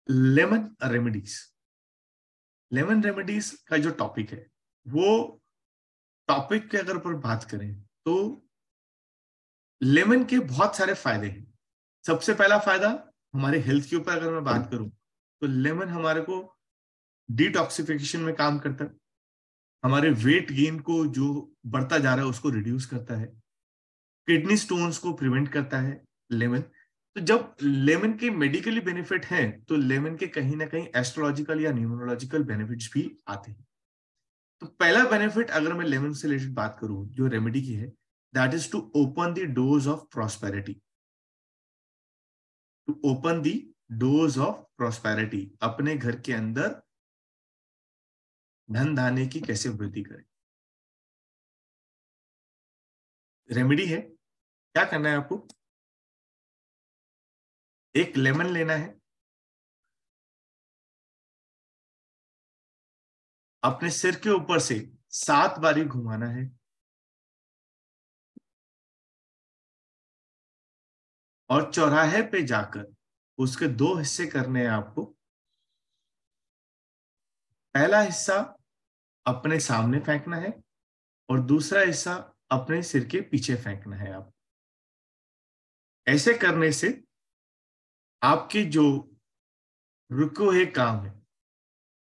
Lemon remedies. Lemon remedies का जो topic है, वो टॉपिक के अगर पर बात करें तो लेमन के बहुत सारे फायदे हैं। सबसे पहला फायदा हमारे हेल्थ के ऊपर अगर मैं बात करूं तो लेमन हमारे को डिटॉक्सिफिकेशन में काम करता है। हमारे वेट गेन को जो बढ़ता जा रहा है उसको रिड्यूस करता है। किडनी स्टोन्स को प्रिवेंट करता है लेमन। तो जब लेमन के मेडिकली बेनिफिट हैं तो लेमन के कहीं ना कहीं एस्ट्रोलॉजिकल या न्यूमरोलॉजिकल बेनिफिट्स भी आते हैं। तो पहला बेनिफिट अगर मैं लेमन से रिलेटेड बात करूं जो रेमेडी की है, that is to open the doors of prosperity. To open the doors of prosperity, अपने घर के अंदर धन धान्य की कैसे वृद्धि करें। रेमेडी है, क्या करना है आपको, एक लेमन लेना है, अपने सिर के ऊपर से 7 बारी घुमाना है और चौराहे पे जाकर उसके 2 हिस्से करने हैं आपको। पहला हिस्सा अपने सामने फेंकना है और दूसरा हिस्सा अपने सिर के पीछे फेंकना है। आप ऐसे करने से आपकी जो रुके हुए काम है,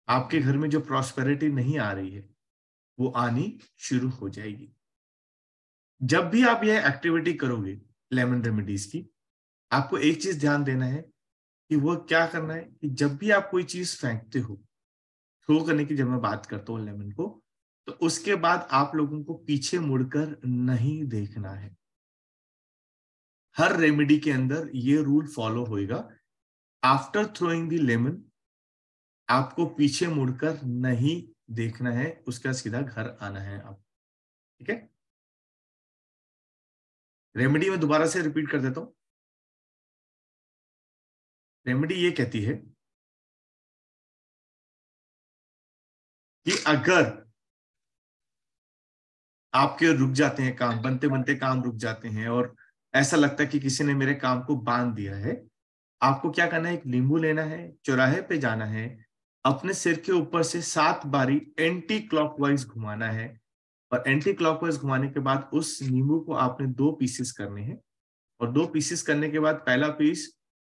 आपके घर में जो प्रॉस्पेरिटी नहीं आ रही है, वो आनी शुरू हो जाएगी। जब भी आप यह एक्टिविटी करोगे लेमन रेमेडीज की, आपको एक चीज ध्यान देना है कि वो क्या करना है कि जब भी आप कोई चीज फेंकते हो, थ्रो करने की जब मैं बात करता हूँ लेमन को, तो उसके बाद आप लोगों को पीछे मुड़कर नहीं देखना है। हर रेमेडी के अंदर ये रूल फॉलो होएगा। आफ्टर थ्रोइंग द लेमन आपको पीछे मुड़कर नहीं देखना है, उसका सीधा घर आना है आप। ठीक है, रेमेडी में दोबारा से रिपीट कर देता हूं। रेमेडी ये कहती है कि अगर आपके रुक जाते हैं काम, बनते बनते काम रुक जाते हैं और ऐसा लगता है कि किसी ने मेरे काम को बांध दिया है, आपको क्या करना है, एक नींबू लेना है, चौराहे पे जाना है, अपने सिर के ऊपर से 7 बारी एंटी क्लॉकवाइज घुमाना है और एंटी क्लॉकवाइज घुमाने के बाद उस नींबू को आपने 2 पीसेस करने हैं और 2 पीसेस करने के बाद पहला पीस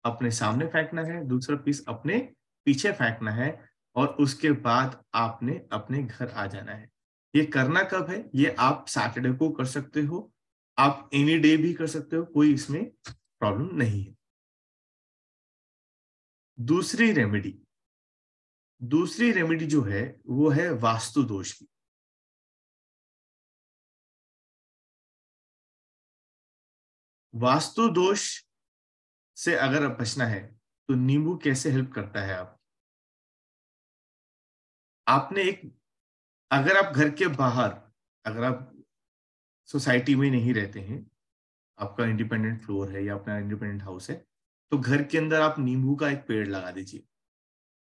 अपने सामने फेंकना है, दूसरा पीस अपने पीछे फेंकना है और उसके बाद आपने अपने घर आ जाना है। ये करना कब है, ये आप सैटरडे को कर सकते हो, आप एनी डे भी कर सकते हो, कोई इसमें प्रॉब्लम नहीं है। दूसरी रेमेडी, दूसरी रेमेडी जो है वो है वास्तु दोष की। वास्तु दोष से अगर आप बचना है तो नींबू कैसे हेल्प करता है, आप आपने एक, अगर आप घर के बाहर, अगर आप सोसाइटी में नहीं रहते हैं, आपका इंडिपेंडेंट फ्लोर है या अपना इंडिपेंडेंट हाउस है, तो घर के अंदर आप नींबू का एक पेड़ लगा दीजिए।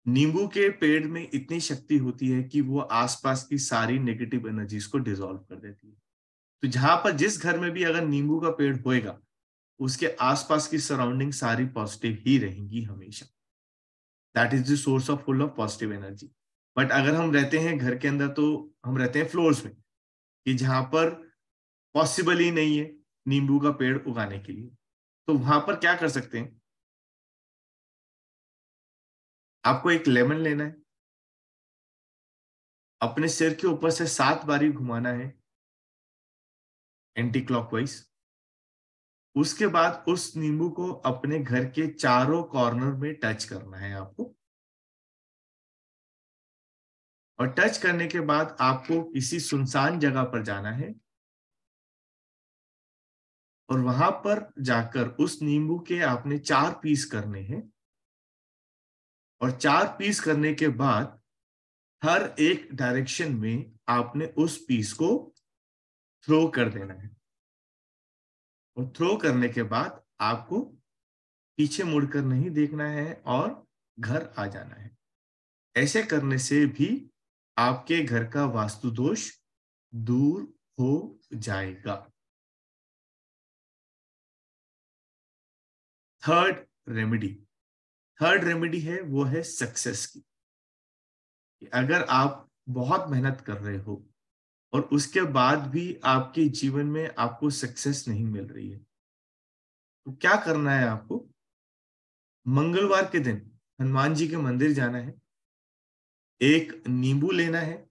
नींबू के पेड़ में इतनी शक्ति होती है कि वो आसपास की सारी नेगेटिव एनर्जीज को डिसॉल्व कर देती है। तो जहां पर जिस घर में भी अगर नींबू का पेड़ होएगा, उसके आसपास की सराउंडिंग सारी पॉजिटिव ही रहेंगी हमेशा। That is the source of full of positive energy. But अगर हम रहते हैं घर के अंदर, तो हम रहते हैं फ्लोर्स में कि जहां पर पॉसिबल ही नहीं है नींबू का पेड़ उगाने के लिए, तो वहां पर क्या कर सकते हैं, आपको एक लेमन लेना है, अपने सिर के ऊपर से 7 बारी घुमाना है एंटी क्लॉकवाइज। उसके बाद उस नींबू को अपने घर के चारों कॉर्नर में टच करना है आपको, और टच करने के बाद आपको किसी सुनसान जगह पर जाना है और वहां पर जाकर उस नींबू के आपने 4 पीस करने हैं और 4 पीस करने के बाद हर एक डायरेक्शन में आपने उस पीस को थ्रो कर देना है और थ्रो करने के बाद आपको पीछे मुड़कर नहीं देखना है और घर आ जाना है। ऐसे करने से भी आपके घर का वास्तु दोष दूर हो जाएगा। थर्ड रेमेडी, थर्ड रेमेडी है वो है सक्सेस की। अगर आप बहुत मेहनत कर रहे हो और उसके बाद भी आपके जीवन में आपको सक्सेस नहीं मिल रही है, तो क्या करना है आपको? मंगलवार के दिन हनुमान जी के मंदिर जाना है, एक नींबू लेना है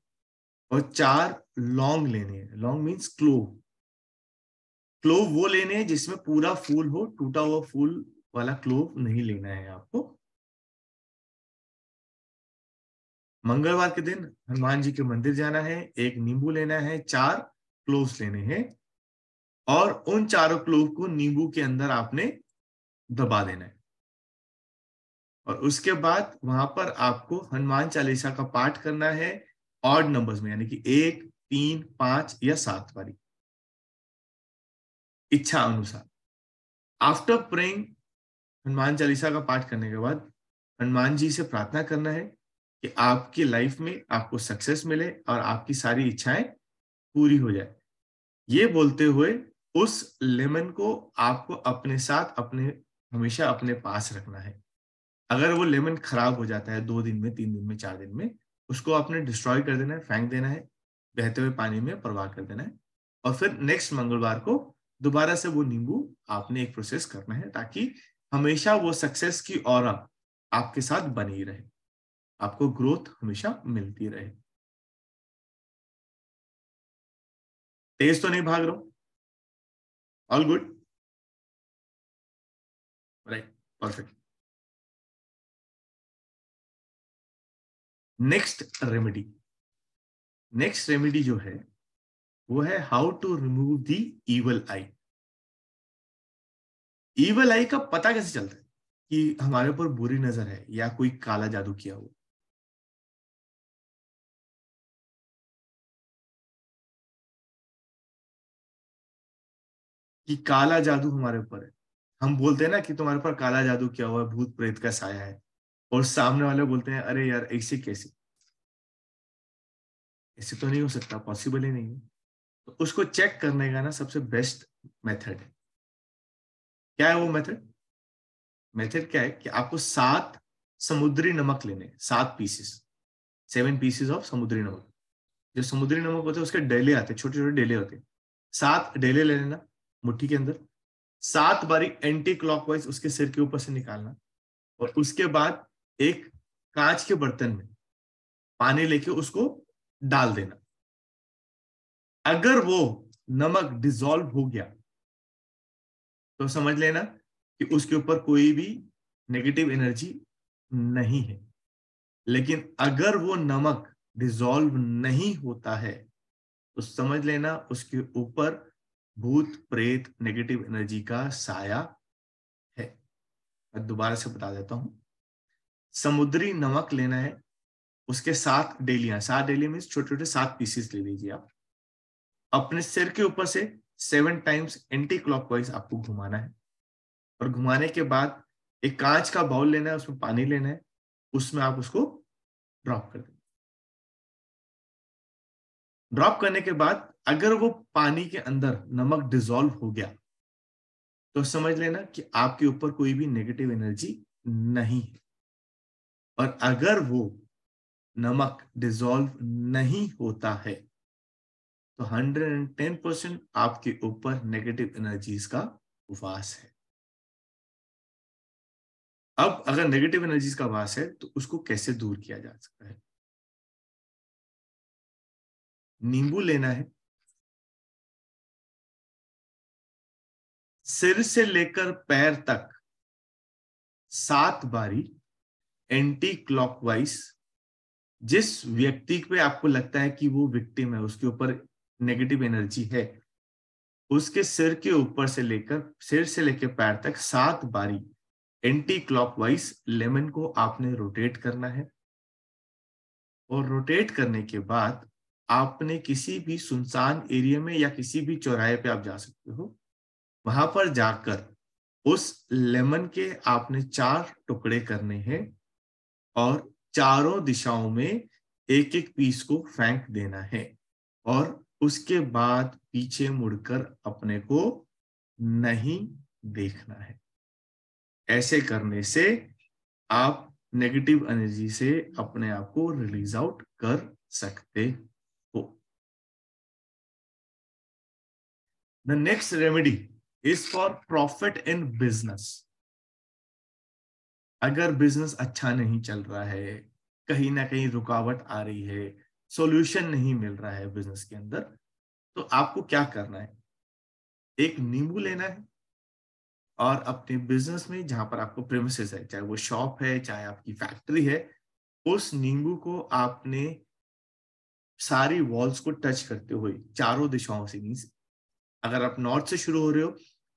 और 4 लौंग लेने हैं। लौंग मीन्स क्लोव। क्लोव वो लेने हैं जिसमें पूरा फूल हो, टूटा हुआ फूल वाला क्लोव नहीं लेना है आपको। मंगलवार के दिन हनुमान जी के मंदिर जाना है, एक नींबू लेना है, 4 क्लोव्स लेने हैं और उन चारों क्लोव को नींबू के अंदर आपने दबा देना है। और उसके बाद वहां पर आपको हनुमान चालीसा का पाठ करना है ऑड नंबर्स में, यानी कि 1, 3, 5 या 7 बारी, इच्छा अनुसार। आफ्टर प्रेइंग हनुमान चालीसा का पाठ करने के बाद हनुमान जी से प्रार्थना करना है कि आपकी लाइफ में आपको सक्सेस मिले और आपकी सारी इच्छाएं पूरी हो जाए। ये बोलते हुए उस लेमन को आपको अपने साथ हमेशा अपने पास रखना है। अगर वो लेमन खराब हो जाता है 2 दिन में, 3 दिन में, 4 दिन में, उसको आपने डिस्ट्रॉय कर देना है, फेंक देना है, बहते हुए पानी में प्रवाह कर देना है। और फिर नेक्स्ट मंगलवार को दोबारा से वो नींबू आपने एक प्रोसेस करना है, ताकि हमेशा वो सक्सेस की ऑरा आपके साथ बनी रहे, आपको ग्रोथ हमेशा मिलती रहे। तेज तो नहीं भाग रहा हूं? All good? Right, perfect. Next remedy जो है वो है how to remove the evil eye. Evil eye का पता कैसे चलता है कि हमारे ऊपर बुरी नजर है या कोई काला जादू किया हुआ? कि काला जादू हमारे ऊपर है। हम बोलते हैं ना कि तुम्हारे ऊपर काला जादू किया हुआ है, भूत प्रेत का साया है, और सामने वाले बोलते हैं अरे यार ऐसे कैसे, ऐसे तो नहीं हो सकता, पॉसिबल ही नहीं है। तो उसको चेक करने का ना सबसे बेस्ट मेथड है। क्या है वो मेथड? मेथड क्या है कि आपको 7 समुद्री नमक लेने, 7 पीसेस, 7 पीसेस ऑफ समुद्री नमक। जो समुद्री नमक होते हैं उसके डेले आते हैं, छोटे छोटे डेले होते हैं। 7 डेले ले लेना मुट्ठी के अंदर, 7 बारी एंटी क्लॉकवाइज उसके सिर के ऊपर से निकालना, और उसके बाद एक कांच के बर्तन में पानी लेके उसको डाल देना। अगर वो नमक डिसॉल्व हो गया तो समझ लेना कि उसके ऊपर कोई भी नेगेटिव एनर्जी नहीं है। लेकिन अगर वो नमक डिसॉल्व नहीं होता है तो समझ लेना उसके ऊपर भूत प्रेत नेगेटिव एनर्जी का साया है। मैं दोबारा से बता देता हूं। समुद्री नमक लेना है, उसके 7 डेलियां, 7 डेलियां मीन छोटे छोटे 7 पीसेस ले लीजिए आप। अपने सिर के ऊपर से 7 टाइम्स एंटी क्लॉकवाइज आपको घुमाना है, और घुमाने के बाद एक कांच का बाउल लेना है, उसमें पानी लेना है, उसमें आप उसको ड्रॉप कर दें। ड्रॉप करने के बाद अगर वो पानी के अंदर नमक डिसॉल्व हो गया तो समझ लेना कि आपके ऊपर कोई भी नेगेटिव एनर्जी नहीं है। और अगर वो नमक डिसॉल्व नहीं होता है तो 110% आपके ऊपर नेगेटिव एनर्जीज का वास है। अब अगर नेगेटिव एनर्जीज का वास है तो उसको कैसे दूर किया जा सकता है? नींबू लेना है, सिर से लेकर पैर तक 7 बारी एंटी क्लॉकवाइज, जिस व्यक्ति पे आपको लगता है कि वो विक्टिम है, उसके ऊपर नेगेटिव एनर्जी है, उसके सिर से लेकर पैर तक 7 बारी एंटी क्लॉकवाइज लेमन को आपने रोटेट करना है। और रोटेट करने के बाद आपने किसी भी सुनसान एरिया में या किसी भी चौराहे पे आप जा सकते हो, वहां पर जाकर उस लेमन के आपने 4 टुकड़े करने हैं और चारों दिशाओं में एक एक पीस को फेंक देना है। और उसके बाद पीछे मुड़कर अपने को नहीं देखना है। ऐसे करने से आप नेगेटिव एनर्जी से अपने आप को रिलीज आउट कर सकते हो। The next remedy is for profit in business. अगर बिजनेस अच्छा नहीं चल रहा है, कहीं ना कहीं रुकावट आ रही है, सॉल्यूशन नहीं मिल रहा है बिजनेस के अंदर, तो आपको क्या करना है? एक नींबू लेना है और अपने बिजनेस में जहां पर आपको प्रेमिसेस है, चाहे वो शॉप है चाहे आपकी फैक्ट्री है, उस नींबू को आपने सारी वॉल्स को टच करते हुए चारों दिशाओं से, मीन्स अगर आप नॉर्थ से शुरू हो रहे हो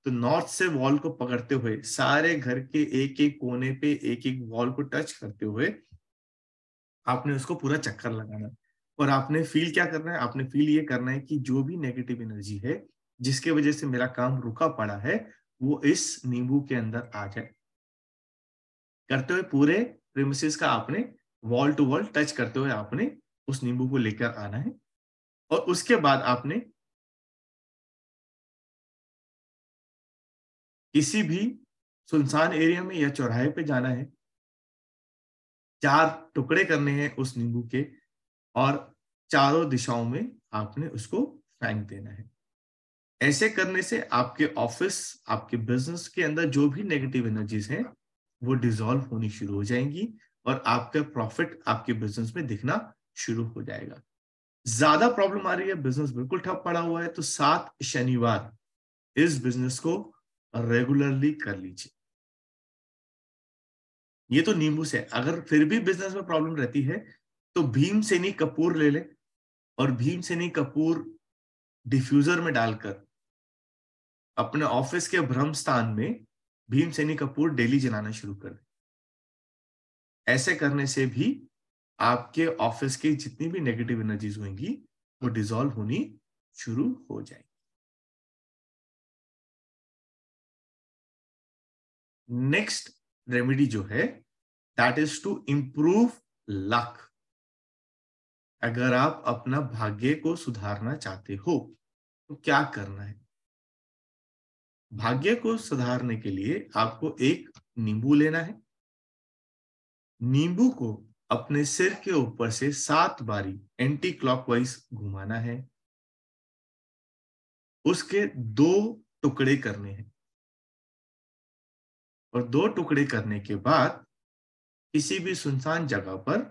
तो नॉर्थ से वॉल को पकड़ते हुए सारे घर के एक एक कोने पे एक एक वॉल को टच करते हुए आपने उसको पूरा चक्कर लगाना है। और आपने फील क्या करना है? आपने फील ये करना है कि जो भी नेगेटिव एनर्जी है जिसके वजह से मेरा काम रुका पड़ा है, वो इस नींबू के अंदर आ जाए। करते हुए पूरे प्रीमिसेस का आपने वॉल टू वॉल टच करते हुए आपने उस नींबू को लेकर आना है। और उसके बाद आपने किसी भी सुनसान एरिया में या चौराहे पे जाना है, 4 टुकड़े करने हैं उस नींबू के और चारों दिशाओं में आपने उसको फेंक देना है। ऐसे करने से आपके ऑफिस, आपके बिजनेस के अंदर जो भी नेगेटिव एनर्जीज हैं वो डिसॉल्व होनी शुरू हो जाएंगी और आपका प्रॉफिट आपके बिजनेस में दिखना शुरू हो जाएगा। ज्यादा प्रॉब्लम आ रही है, बिजनेस बिल्कुल ठप पड़ा हुआ है, तो 7 शनिवार इस बिजनेस को रेगुलरली कर लीजिए। ये तो नींबू से। अगर फिर भी बिजनेस में प्रॉब्लम रहती है तो भीमसेनी कपूर ले ले और भीमसेनी कपूर डिफ्यूजर में डालकर अपने ऑफिस के ब्रह्म स्थान में भीमसेनी कपूर डेली जलाना शुरू कर दे। ऐसे करने से भी आपके ऑफिस की जितनी भी नेगेटिव एनर्जीज होंगी वो डिसॉल्व होनी शुरू हो जाएगी। नेक्स्ट रेमेडी जो है, that is to improve luck. अगर आप अपना भाग्य को सुधारना चाहते हो तो क्या करना है? भाग्य को सुधारने के लिए आपको एक नींबू लेना है। नींबू को अपने सिर के ऊपर से 7 बारी एंटी क्लॉकवाइज घुमाना है। उसके 2 टुकड़े करने हैं और 2 टुकड़े करने के बाद किसी भी सुनसान जगह पर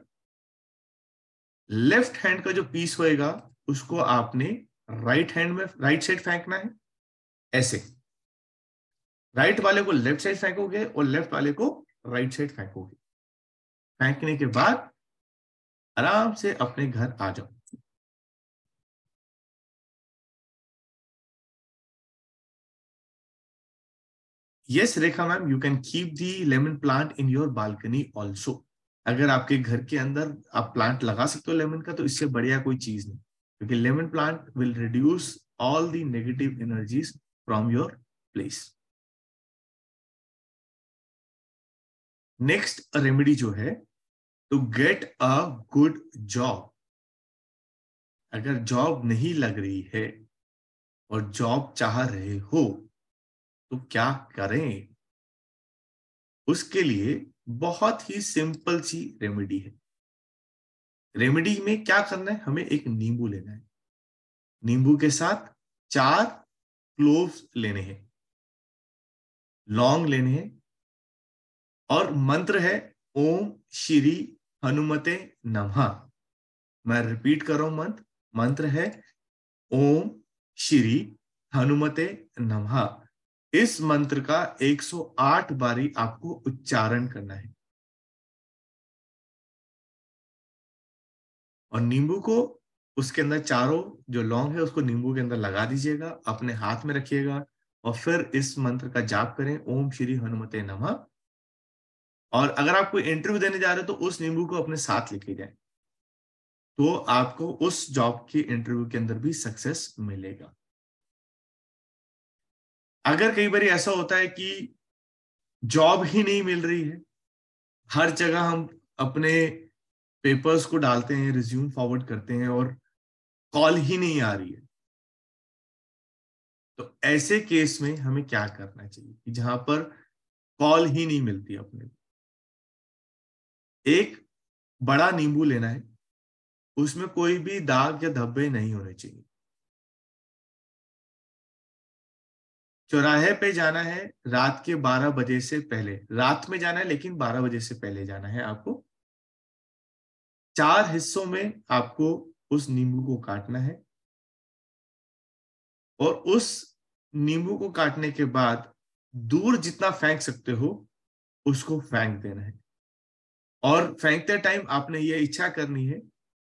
लेफ्ट हैंड का जो पीस होएगा उसको आपने राइट हैंड में, राइट साइड फेंकना है। ऐसे राइट वाले को लेफ्ट साइड फेंकोगे और लेफ्ट वाले को राइट साइड फेंकोगे। फेंकने के बाद आराम से अपने घर आ जाओ। Yes Rekha ma'am, you can keep the lemon plant in your balcony also. अगर आपके घर के अंदर आप प्लांट लगा सकते हो लेमन का, तो इससे बढ़िया कोई चीज नहीं, क्योंकि lemon plant will reduce all the negative energies from your place. Next remedy जो है, to get a good job. अगर जॉब नहीं लग रही है और जॉब चाह रहे हो तो क्या करें? उसके लिए बहुत ही सिंपल सी रेमेडी है। रेमेडी में क्या करना है? हमें एक नींबू लेना है। नींबू के साथ 4 क्लोव्स लेने हैं, लौंग लेने हैं और मंत्र है ओम श्री हनुमते नमः। मैं रिपीट कर रहा हूं मंत्र। मंत्र है ओम श्री हनुमते नमः। इस मंत्र का 108 बारी आपको उच्चारण करना है और नींबू को उसके अंदर, चारों जो लौंग है उसको नींबू के अंदर लगा दीजिएगा, अपने हाथ में रखिएगा और फिर इस मंत्र का जाप करें ओम श्री हनुमते नमः। और अगर आप कोई इंटरव्यू देने जा रहे हो तो उस नींबू को अपने साथ लेके जाए, तो आपको उस जॉब के इंटरव्यू के अंदर भी सक्सेस मिलेगा। अगर कई बार ऐसा होता है कि जॉब ही नहीं मिल रही है, हर जगह हम अपने पेपर्स को डालते हैं, रिज्यूम फॉरवर्ड करते हैं और कॉल ही नहीं आ रही है, तो ऐसे केस में हमें क्या करना चाहिए कि जहां पर कॉल ही नहीं मिलती अपने, एक बड़ा नींबू लेना है, उसमें कोई भी दाग या धब्बे नहीं होने चाहिए। चौराहे पे जाना है रात के 12 बजे से पहले, रात में जाना है लेकिन 12 बजे से पहले जाना है आपको। 4 हिस्सों में आपको उस नींबू को काटना है और उस नींबू को काटने के बाद दूर जितना फेंक सकते हो उसको फेंक देना है। और फेंकते टाइम आपने ये इच्छा करनी है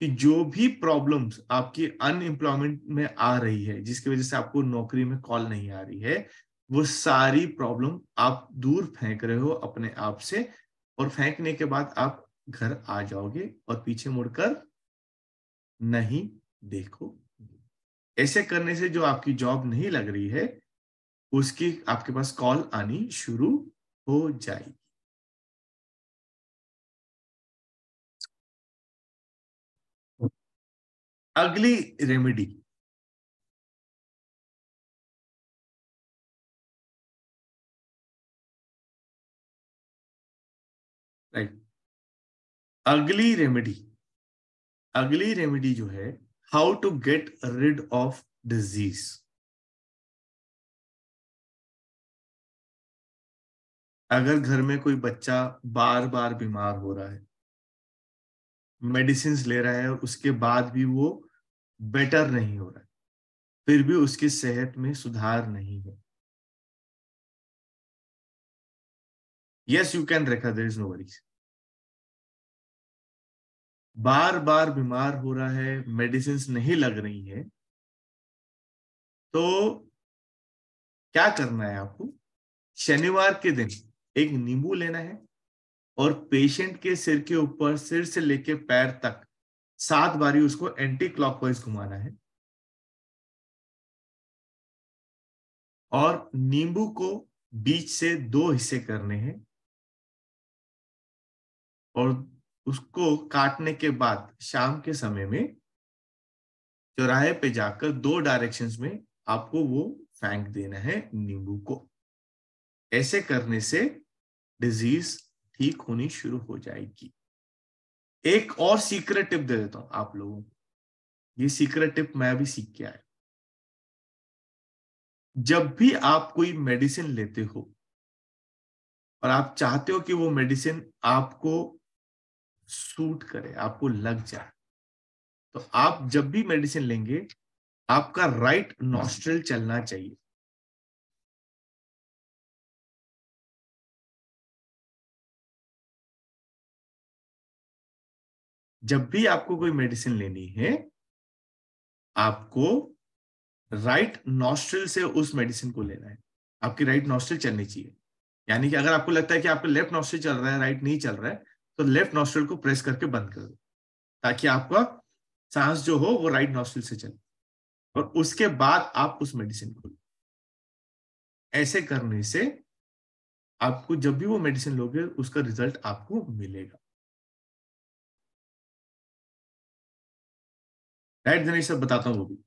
कि जो भी प्रॉब्लम्स आपकी अनएम्प्लॉयमेंट में आ रही है, जिसकी वजह से आपको नौकरी में कॉल नहीं आ रही है, वो सारी प्रॉब्लम आप दूर फेंक रहे हो अपने आप से। और फेंकने के बाद आप घर आ जाओगे और पीछे मुड़कर नहीं देखो। ऐसे करने से जो आपकी जॉब नहीं लग रही है उसकी आपके पास कॉल आनी शुरू हो जाएगी। अगली रेमेडी, राइट, अगली रेमेडी, अगली रेमेडी जो है, how to get rid of disease. अगर घर में कोई बच्चा बार बार बीमार हो रहा है, मेडिसिन ले रहा है और उसके बाद भी वो बेटर नहीं हो रहा है, फिर भी उसकी सेहत में सुधार नहीं है, yes you can Rekha, there is no worries. बार बार बीमार हो रहा है, मेडिसिन नहीं लग रही है, तो क्या करना है आपको? शनिवार के दिन एक नींबू लेना है और पेशेंट के सिर के ऊपर, सिर से लेके पैर तक 7 बारी उसको एंटी क्लॉकवाइज घुमाना है और नींबू को बीच से 2 हिस्से करने हैं और उसको काटने के बाद शाम के समय में चौराहे पे जाकर 2 डायरेक्शंस में आपको वो फेंक देना है नींबू को। ऐसे करने से डिजीज ठीक होनी शुरू हो जाएगी। एक और सीक्रेट टिप दे देता हूं आप लोगों को, ये सीक्रेट टिप मैं भी सीख के आया। जब भी आप कोई मेडिसिन लेते हो और आप चाहते हो कि वो मेडिसिन आपको सूट करे, आपको लग जाए, तो आप जब भी मेडिसिन लेंगे आपका राइट नॉस्ट्रल चलना चाहिए। जब भी आपको कोई मेडिसिन लेनी है आपको राइट नॉस्ट्रल से उस मेडिसिन को लेना है, आपकी राइट नॉस्ट्रल चलनी चाहिए। यानी कि अगर आपको लगता है कि आपका लेफ्ट नॉस्ट्रल चल रहा है, राइट नहीं चल रहा है, तो लेफ्ट नॉस्ट्रल को प्रेस करके बंद कर दो ताकि आपका सांस जो हो वो राइट नॉस्ट्रल से चले और उसके बाद आप उस मेडिसिन को लो। ऐसे करने से आपको जब भी वो मेडिसिन लोगे उसका रिजल्ट आपको मिलेगा। राइट दिनेश सर, बताता हूँ वो भी।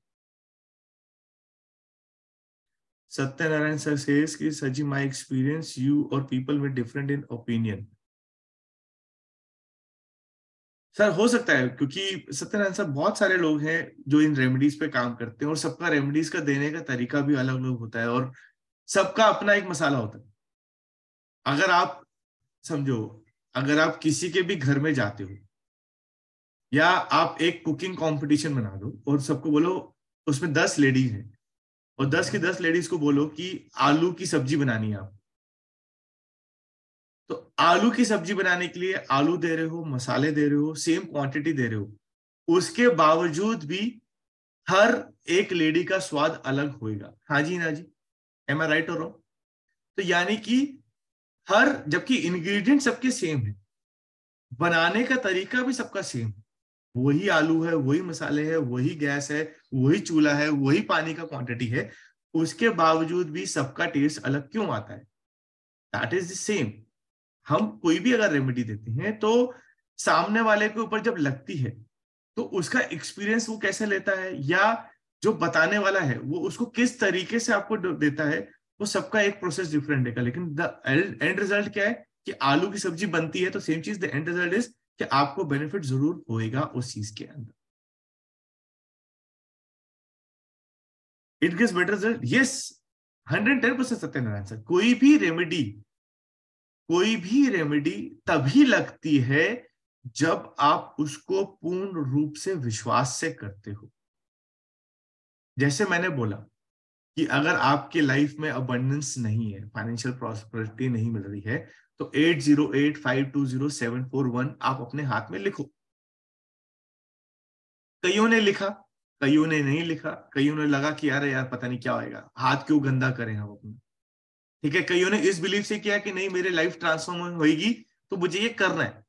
सत्यनारायण सर सेज कि sir ji my experience you और पीपल में डिफरेंट इन ओपिनियन। सर हो सकता है क्योंकि सत्यनारायण सर बहुत सारे लोग हैं जो इन रेमेडीज पे काम करते हैं और सबका रेमेडीज का देने का तरीका भी अलग अलग होता है और सबका अपना एक मसाला होता है। अगर आप समझो, अगर आप किसी के भी घर में जाते हो या आप एक कुकिंग कंपटीशन बना दो और सबको बोलो, उसमें 10 लेडीज हैं और 10 की 10 लेडीज को बोलो कि आलू की सब्जी बनानी है आप, तो आलू की सब्जी बनाने के लिए आलू दे रहे हो, मसाले दे रहे हो, सेम क्वांटिटी दे रहे हो, उसके बावजूद भी हर एक लेडी का स्वाद अलग होएगा। हाँ जी ना जी, एम आई राइट और रॉन्ग? तो यानी कि हर, जबकि इंग्रेडिएंट सबके सेम है, बनाने का तरीका भी सबका सेम है, वही आलू है, वही मसाले है, वही गैस है, वही चूल्हा है, वही पानी का क्वांटिटी है, उसके बावजूद भी सबका टेस्ट अलग क्यों आता है? That is the same. हम कोई भी अगर रेमेडी देते हैं तो सामने वाले के ऊपर जब लगती है तो उसका एक्सपीरियंस वो कैसे लेता है या जो बताने वाला है वो उसको किस तरीके से आपको देता है, वो सबका एक प्रोसेस डिफरेंट है, लेकिन द एंड रिजल्ट क्या है? कि आलू की सब्जी बनती है, तो सेम चीज द एंड रिजल्ट इज कि आपको बेनिफिट जरूर होएगा उस चीज के अंदर। It gives better result, yes, 110% Satyanarayan sir. कोई भी रेमेडी तभी लगती है जब आप उसको पूर्ण रूप से विश्वास से करते हो। जैसे मैंने बोला कि अगर आपके लाइफ में अबंडेंस नहीं है, फाइनेंशियल प्रॉस्पेरिटी नहीं मिल रही है, तो 8085207141 आप अपने हाथ में लिखो। कईयों ने लिखा, कईयों ने नहीं लिखा, कईयों ने लगा कि यार पता नहीं क्या होएगा, हाथ क्यों गंदा करें हम अपना। ठीक है, कईयों ने इस बिलीव से किया कि नहीं मेरी लाइफ ट्रांसफॉर्म होगी तो मुझे ये करना है।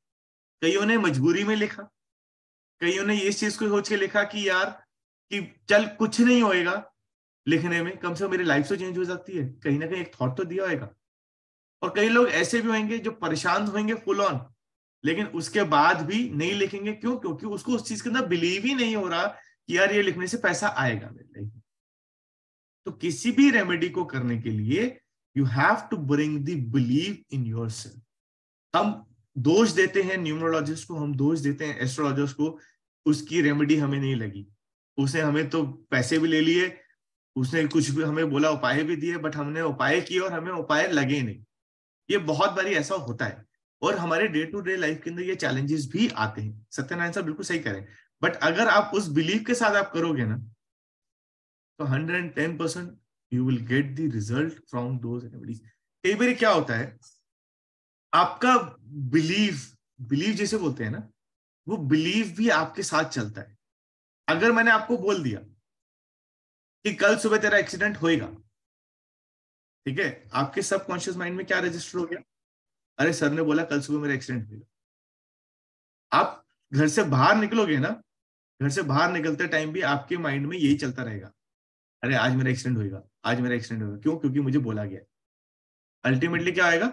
कईयों ने मजबूरी में लिखा, कईयों ने इस चीज को सोच के लिखा कि यार कि चल कुछ नहीं होएगा, लिखने में कम से कम मेरी लाइफ तो चेंज हो जाती है, कहीं ना कहीं एक थॉट तो दिया होगा। और कई लोग ऐसे भी होंगे जो परेशान होंगे फुल ऑन, लेकिन उसके बाद भी नहीं लिखेंगे। क्यों? क्योंकि उसको उस चीज के अंदर बिलीव ही नहीं हो रहा कि यार ये लिखने से पैसा आएगा मेरे लाइफ में। तो किसी भी रेमेडी को करने के लिए you have to bring the believe in your self. हम दोष देते हैं न्यूमरोलॉजिस्ट को, हम दोष देते हैं एस्ट्रोलॉजर्स को, उसकी रेमेडी हमें नहीं लगी, उसने हमें तो पैसे भी ले लिए, उसने कुछ भी हमें बोला, उपाय भी दिए, बट हमने उपाय किए और हमें उपाय लगे नहीं। ये बहुत बारी ऐसा होता है, और हमारे डे टू डे लाइफ के अंदर ये चैलेंजेस भी आते हैं। सत्यनारायण साहब बिल्कुल सही करें, बट अगर आप उस बिलीव के साथ आप करोगे ना, तो 110% you will get the result from those remedies. कई बार क्या होता है, आपका बिलीव, बिलीव जैसे बोलते हैं ना, वो बिलीव भी आपके साथ चलता है। अगर मैंने आपको बोल दिया कि कल सुबह तेरा एक्सीडेंट होएगा, ठीक है, आपके सबकॉन्शियस माइंड में क्या रजिस्टर हो गया? अरे सर ने बोला कल सुबह मेरा एक्सीडेंट होगा। आप घर से बाहर निकलोगे ना, घर से बाहर निकलते टाइम भी आपके माइंड में यही चलता रहेगा, अरे आज मेरा एक्सीडेंट होगा, आज मेरा एक्सीडेंट होगा। क्यों? क्योंकि मुझे बोला गया। अल्टीमेटली क्या आएगा?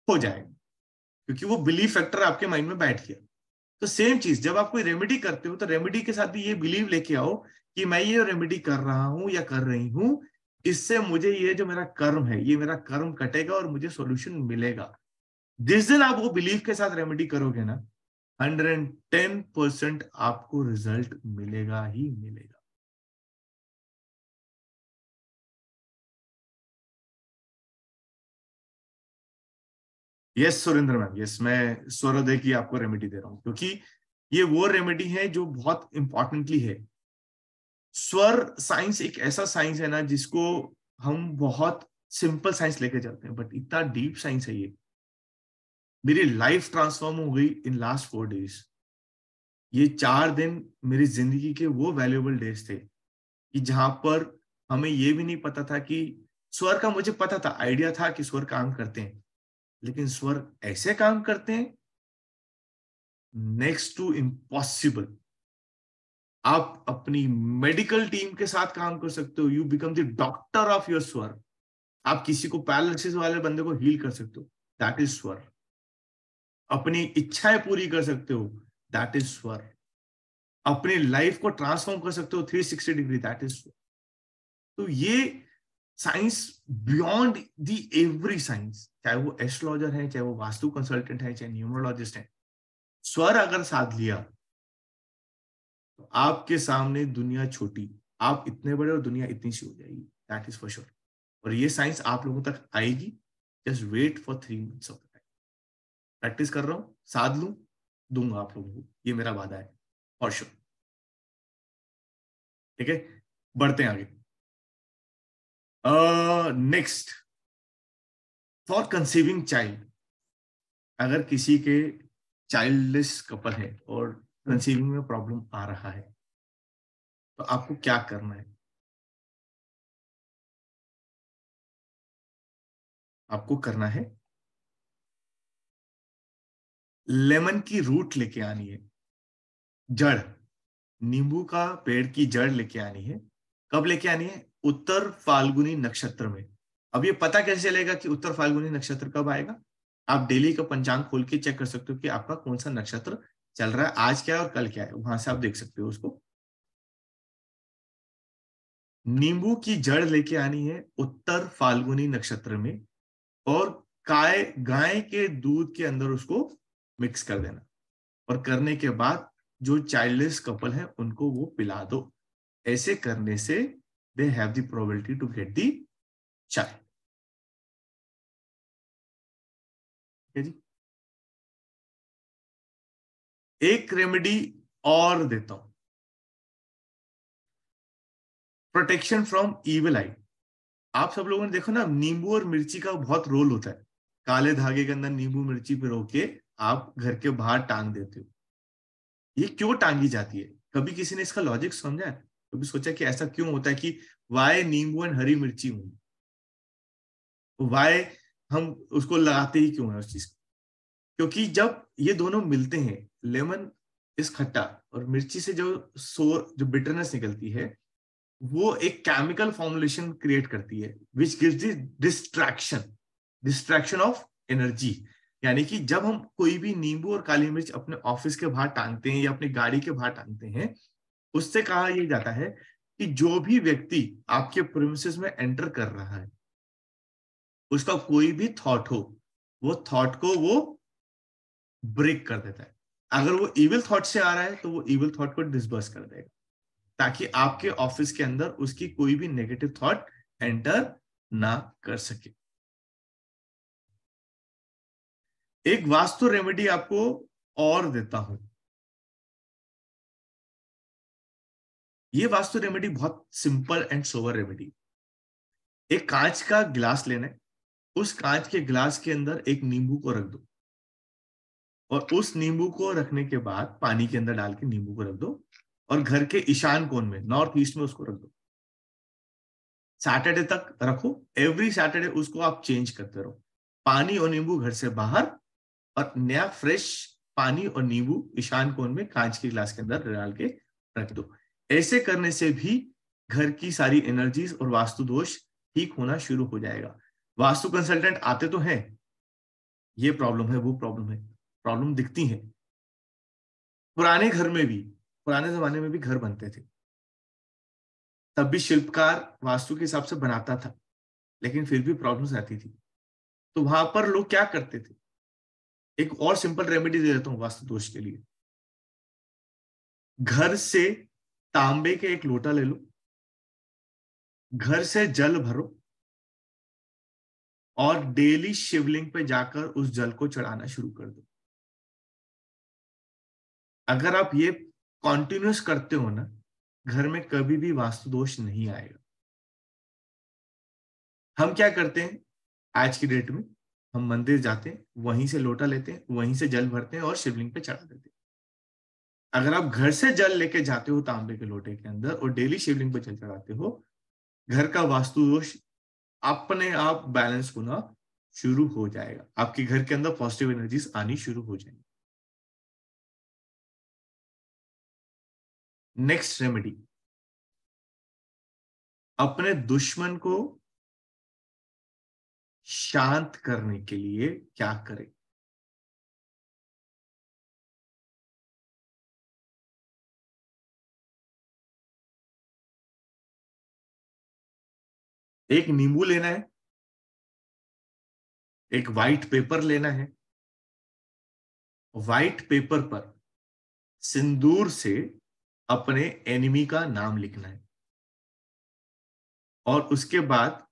हो जाएगा, क्योंकि वो बिलीफ फैक्टर आपके माइंड में बैठ गया। तो सेम चीज जब आप कोई रेमेडी करते हो, तो रेमेडी के साथ भी ये बिलीव लेके आओ कि मैं ये रेमेडी कर रहा हूं या कर रही हूं, इससे मुझे ये जो मेरा कर्म है, ये मेरा कर्म कटेगा और मुझे सॉल्यूशन मिलेगा। जिस दिन आप वो बिलीव के साथ रेमेडी करोगे ना, 110% आपको रिजल्ट मिलेगा ही मिलेगा। यस सुरेंद्र मैम, यस, मैं स्वरोदय की आपको रेमेडी दे रहा हूं, क्योंकि ये वो रेमेडी है जो बहुत इंपॉर्टेंटली है। स्वर साइंस एक ऐसा साइंस है ना जिसको हम बहुत सिंपल साइंस लेके चलते हैं, बट इतना डीप साइंस है ये। मेरी लाइफ ट्रांसफॉर्म हो गई इन लास्ट 4 डेज। ये 4 दिन मेरी जिंदगी के वो वैल्यूएबल डेज थे कि जहां पर हमें ये भी नहीं पता था कि स्वर का, मुझे पता था, आइडिया था कि स्वर काम करते हैं, लेकिन स्वर ऐसे काम करते हैं, नेक्स्ट टू इम्पॉसिबल। आप अपनी मेडिकल टीम के साथ काम कर सकते हो, you become the doctor of your स्वर। आप किसी को, पैरालिसिस वाले बंदे को हील कर सकते हो, दैट इज स्वर। अपनी इच्छाएं पूरी कर सकते हो, दैट इज स्वर। अपनी लाइफ को ट्रांसफॉर्म कर सकते हो 360 डिग्री, दैट इज स्वर। तो ये science beyond the every science, चाहे वो एस्ट्रोलॉजर है, चाहे वो वास्तु कंसल्टेंट है, चाहे न्यूमरोलॉजिस्ट है, स्वर अगर साथ लिया तो आपके सामने दुनिया छोटी, आप इतने बड़े और दुनिया इतनी सी हो जाएगी, दैट इज फॉर श्योर। और ये साइंस आप लोगों तक आएगी, just wait for 3 months of time. Practice कर रहा हूँ, साध लूं, दूंगा आप लोगों को, ये मेरा वादा है फॉर श्योर। ठीक है, बढ़ते हैं आगे। Next, for conceiving child. अगर किसी के चाइल्डलेस कपल है और कंसीविंग में प्रॉब्लम आ रहा है, तो आपको क्या करना है? आपको करना है, लेमन की रूट लेके आनी है, जड़, नींबू का पेड़ की जड़ लेके आनी है। कब लेके आनी है? उत्तर फाल्गुनी नक्षत्र में। अब ये पता कैसे चलेगा कि उत्तर फाल्गुनी नक्षत्र कब आएगा? आप डेली का पंचांग खोल के चेक कर सकते हो कि आपका कौन सा नक्षत्र चल रहा है, आज क्या है और कल क्या है, वहां से आप देख सकते हो उसको। नींबू की जड़ लेके आनी है उत्तर फाल्गुनी नक्षत्र में, और गाय के दूध के अंदर उसको मिक्स कर देना, और करने के बाद जो चाइल्डलेस कपल है उनको वो पिला दो। ऐसे करने से they have the probability to get the child. ठीक है जी। एक रेमेडी और देता हूं, प्रोटेक्शन फ्रॉम इविल आई। आप सब लोगों ने देखो ना, नींबू और मिर्ची का बहुत रोल होता है। काले धागे के अंदर नींबू मिर्ची पिरो के आप घर के बाहर टांग देते हो। ये क्यों टांगी जाती है? कभी किसी ने इसका लॉजिक समझा है? कभी सोचा कि ऐसा क्यों होता है कि वाई नींबू एंड हरी मिर्ची हूं, वाई हम उसको लगाते ही क्यों है उस चीज को? क्योंकि जब ये दोनों मिलते हैं, लेमन इस खट्टा और मिर्ची से जो जो बिटरनेस निकलती है, वो एक केमिकल फॉर्मुलेशन क्रिएट करती है which gives the distraction of energy. यानी कि जब हम कोई भी नींबू और काली मिर्च अपने ऑफिस के बाहर टांगते हैं या अपनी गाड़ी के बाहर टांगते हैं, उससे कहा यह जाता है कि जो भी व्यक्ति आपके प्रीमिसेस में एंटर कर रहा है, उसका कोई भी थॉट हो, वो थॉट को वो ब्रेक कर देता है। अगर वो इविल थॉट से आ रहा है तो वो इविल थॉट को डिसबर्स कर देगा, ताकि आपके ऑफिस के अंदर उसकी कोई भी नेगेटिव थॉट एंटर ना कर सके। एक वास्तु रेमेडी आपको और देता हूं। ये वास्तु रेमेडी बहुत सिंपल एंड सोवर रेमेडी। एक कांच का गिलास लेना है, उस कांच के गिलास के अंदर एक नींबू को रख दो, और उस नींबू को रखने के बाद पानी के अंदर डाल के नींबू को रख दो, और घर के ईशान कोण में, नॉर्थ ईस्ट में उसको रख दो। सैटरडे तक रखो, एवरी सैटरडे उसको आप चेंज करते रहो। पानी और नींबू घर से बाहर, और नया फ्रेश पानी और नींबू ईशान कोण में कांच के गिलास के अंदर डाल के रख दो। ऐसे करने से भी घर की सारी एनर्जीज और वास्तु दोष ठीक होना शुरू हो जाएगा। वास्तु कंसल्टेंट आते तो हैं, ये प्रॉब्लम है वो प्रॉब्लम है, प्रॉब्लम दिखती है। पुराने घर में भी, पुराने जमाने में भी घर बनते थे, तब भी शिल्पकार वास्तु के हिसाब से बनाता था, लेकिन फिर भी प्रॉब्लम्स आती थी। तो वहां पर लोग क्या करते थे? एक और सिंपल रेमेडी दे देता हूं वास्तु दोष के लिए। घर से तांबे के एक लोटा ले लो, घर से जल भरो, और डेली शिवलिंग पे जाकर उस जल को चढ़ाना शुरू कर दो। अगर आप ये कॉन्टिन्यूस करते हो ना, घर में कभी भी वास्तु दोष नहीं आएगा। हम क्या करते हैं आज की डेट में? हम मंदिर जाते हैं, वहीं से लोटा लेते हैं, वहीं से जल भरते हैं और शिवलिंग पे चढ़ा देते हैं। अगर आप घर से जल लेके जाते हो तांबे के लोटे के अंदर और डेली शिवलिंग पे जल चढ़ाते हो, घर का वास्तु दोष अपने आप बैलेंस होना शुरू हो जाएगा। आपके घर के अंदर पॉजिटिव एनर्जीज आनी शुरू हो जाएंगी। नेक्स्ट रेमेडी, अपने दुश्मन को शांत करने के लिए क्या करें? एक नींबू लेना है, एक व्हाइट पेपर लेना है, व्हाइट पेपर पर सिंदूर से अपने एनिमी का नाम लिखना है, और उसके बाद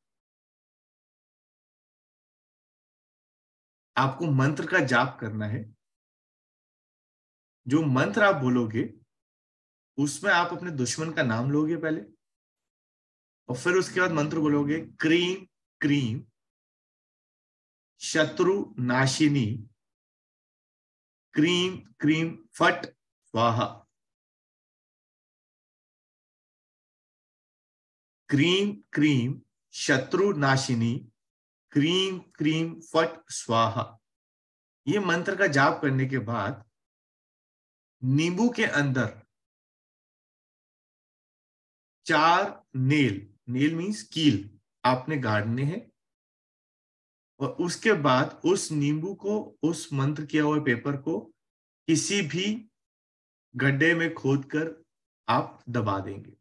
आपको मंत्र का जाप करना है। जो मंत्र आप बोलोगे उसमें आप अपने दुश्मन का नाम लोगे पहले, और फिर उसके बाद मंत्र बोलोगे, क्रीम क्रीम शत्रु नाशिनी, क्रीम क्रीम फट स्वाहा। क्रीम क्रीम शत्रु नाशिनी, क्रीम क्रीम फट स्वाहा। ये मंत्र का जाप करने के बाद नींबू के अंदर 4 नेल, नेल मीन्स कील, आपने गाड़ने हैं, और उसके बाद उस नींबू को, उस मंत्र किया हुए पेपर को किसी भी गड्ढे में खोदकर आप दबा देंगे,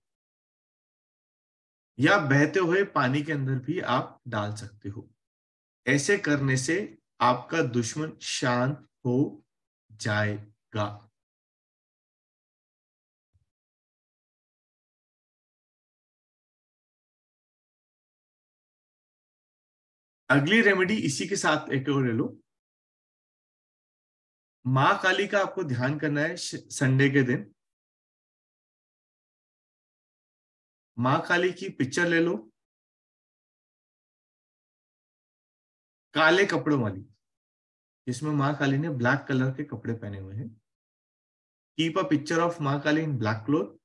या बहते हुए पानी के अंदर भी आप डाल सकते हो। ऐसे करने से आपका दुश्मन शांत हो जाएगा। अगली रेमेडी इसी के साथ एक और ले लो। माँ काली का आपको ध्यान करना है संडे के दिन। माँ काली की पिक्चर ले लो, काले कपड़ों वाली, जिसमें माँ काली ने ब्लैक कलर के कपड़े पहने हुए हैं। Keep a picture of Maa Kali in black cloth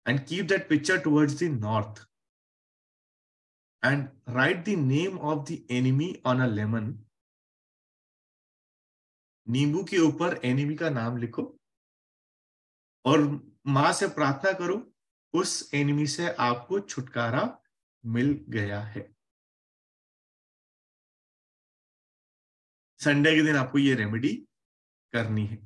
and keep that picture towards the north and write the name of the enemy on a lemon. नींबू के ऊपर एनिमी का नाम लिखो और मां से प्रार्थना करो, उस एनिमी से आपको छुटकारा मिल गया है। संडे के दिन आपको ये रेमेडी करनी है।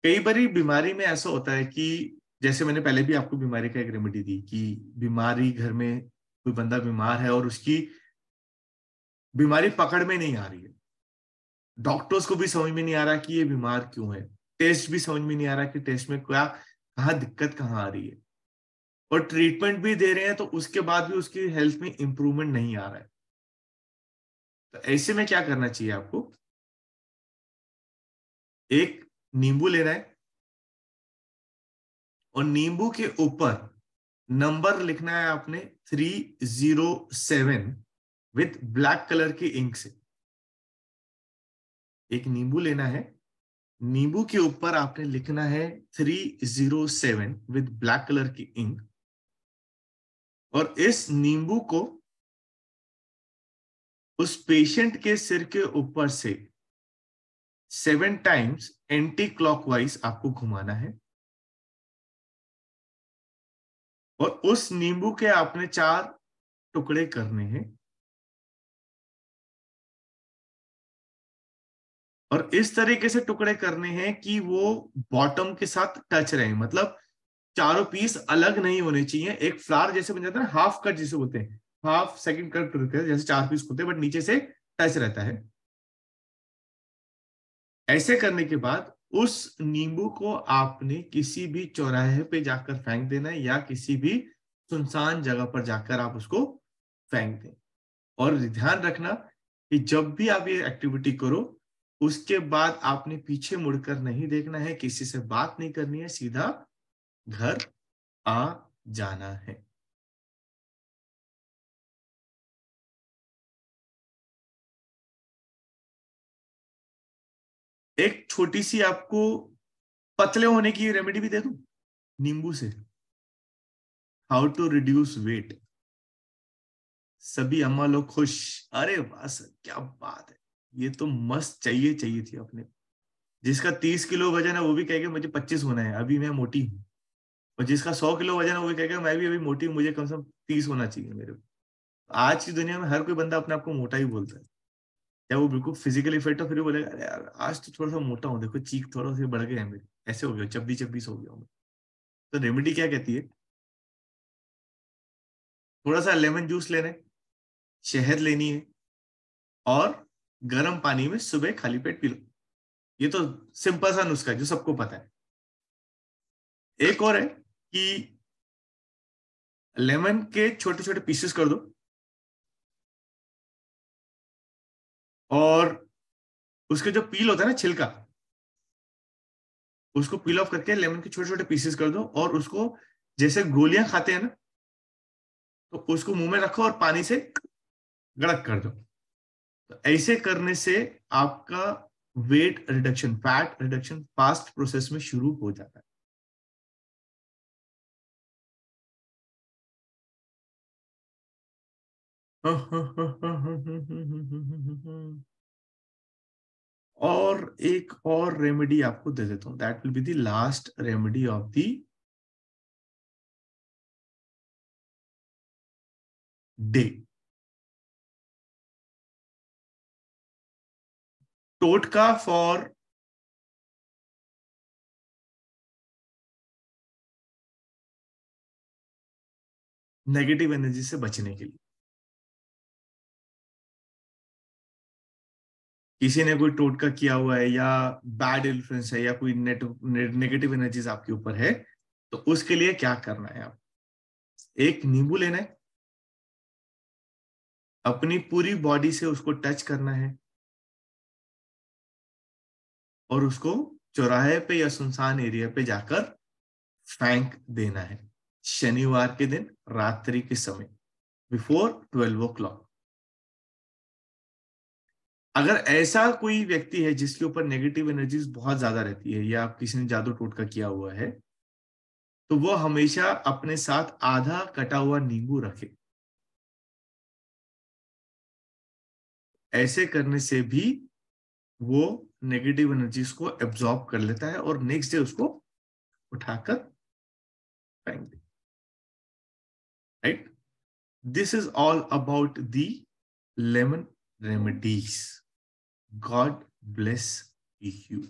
कई बारी बीमारी में ऐसा होता है कि जैसे मैंने पहले भी आपको बीमारी का एक रेमेडी दी कि बीमारी घर में कोई बंदा बीमार है और उसकी बीमारी पकड़ में नहीं आ रही है, डॉक्टर्स को भी समझ में नहीं आ रहा कि ये बीमार क्यों है, टेस्ट भी समझ में नहीं आ रहा कि टेस्ट में क्या कहाँ दिक्कत कहाँ आ रही है, और ट्रीटमेंट भी दे रहे हैं तो उसके बाद भी उसकी हेल्थ में इंप्रूवमेंट नहीं आ रहा है। तो ऐसे में क्या करना चाहिए आपको, एक नींबू लेना है और नींबू के ऊपर नंबर लिखना है आपने 307 विथ ब्लैक कलर की इंक से। एक नींबू लेना है, नींबू के ऊपर आपने लिखना है 307 विथ ब्लैक कलर की इंक, और इस नींबू को उस पेशेंट के सिर के ऊपर से 7 टाइम्स एंटी क्लॉकवाइज आपको घुमाना है, और उस नींबू के आपने 4 टुकड़े करने हैं, और इस तरीके से टुकड़े करने हैं कि वो बॉटम के साथ टच रहे, मतलब चारों पीस अलग नहीं होने चाहिए। एक फ्लावर जैसे बन जाता है ना, हाफ कट जिसे बोलते हैं, हाफ सेकंड कट जैसे 4 पीस होते हैं बट नीचे से टच रहता है। ऐसे करने के बाद उस नींबू को आपने किसी भी चौराहे पे जाकर फेंक देना है या किसी भी सुनसान जगह पर जाकर आप उसको फेंक दें। और ध्यान रखना कि जब भी आप ये एक्टिविटी करो उसके बाद आपने पीछे मुड़कर नहीं देखना है, किसी से बात नहीं करनी है, सीधा घर आ जाना है। एक छोटी सी आपको पतले होने की रेमेडी भी दे दूं नींबू से, हाउ टू रिड्यूस वेट। सभी अम्मा लोग खुश, अरे बस क्या बात है, ये तो मस्त चाहिए चाहिए थी अपने। जिसका 30 किलो वजन है वो भी कहेगा मुझे 25 होना है, अभी मैं मोटी हूँ। और जिसका 100 किलो वजन है वो भी कहेगा मैं भी अभी मोटी हूँ, मुझे कम से कम 30 होना चाहिए मेरे को। आज की दुनिया में हर कोई बंदा अपने आप को मोटा ही बोलता है, या वो बिल्कुल फिजिकली फिट हो फिर भी बोलेगा अरे यार आज तो थोड़ा सा मोटा हूँ, देखो चीक थोड़ा सा बढ़ गए हैं मेरे, ऐसे हो गया, चब्बी चब्बी हो गया हूँ। तो रेमेडी क्या कहती है, थोड़ा सा लेमन जूस लेना है, शहद लेनी है, और गर्म पानी में सुबह खाली पेट पी लो। ये तो सिंपल सा नुस्खा है जो सबको पता है। एक और है कि लेमन के छोटे छोटे पीसेस कर दो, और उसके जो पील होता है ना, छिलका, उसको पील ऑफ करके लेमन के छोटे छोटे पीसेस कर दो, और उसको जैसे गोलियां खाते हैं ना, तो उसको मुंह में रखो और पानी से गड़क कर दो। तो ऐसे करने से आपका weight reduction, fat reduction fast process में शुरू हो जाता है। और एक और रेमेडी आपको दे देता हूं, that will be the last remedy of the day. टोटका फॉर नेगेटिव एनर्जी से बचने के लिए। किसी ने कोई टोटका किया हुआ है या बैड इन्फ्लुएंस है या कोई नेगेटिव एनर्जीज आपके ऊपर है, तो उसके लिए क्या करना है? आप एक नींबू लेना है, अपनी पूरी बॉडी से उसको टच करना है और उसको चौराहे पे या सुनसान एरिया पे जाकर फेंक देना है, शनिवार के दिन रात्रि के समय, बिफोर 12 o'clock। अगर ऐसा कोई व्यक्ति है जिसके ऊपर नेगेटिव एनर्जीज बहुत ज्यादा रहती है या किसी ने जादू टोटका किया हुआ है, तो वो हमेशा अपने साथ आधा कटा हुआ नींबू रखे। ऐसे करने से भी वो नेगेटिव एनर्जीज को एब्जॉर्ब कर लेता है और नेक्स्ट डे उसको उठाकर फेंक दे। Right? This is all about the lemon remedies. God bless you.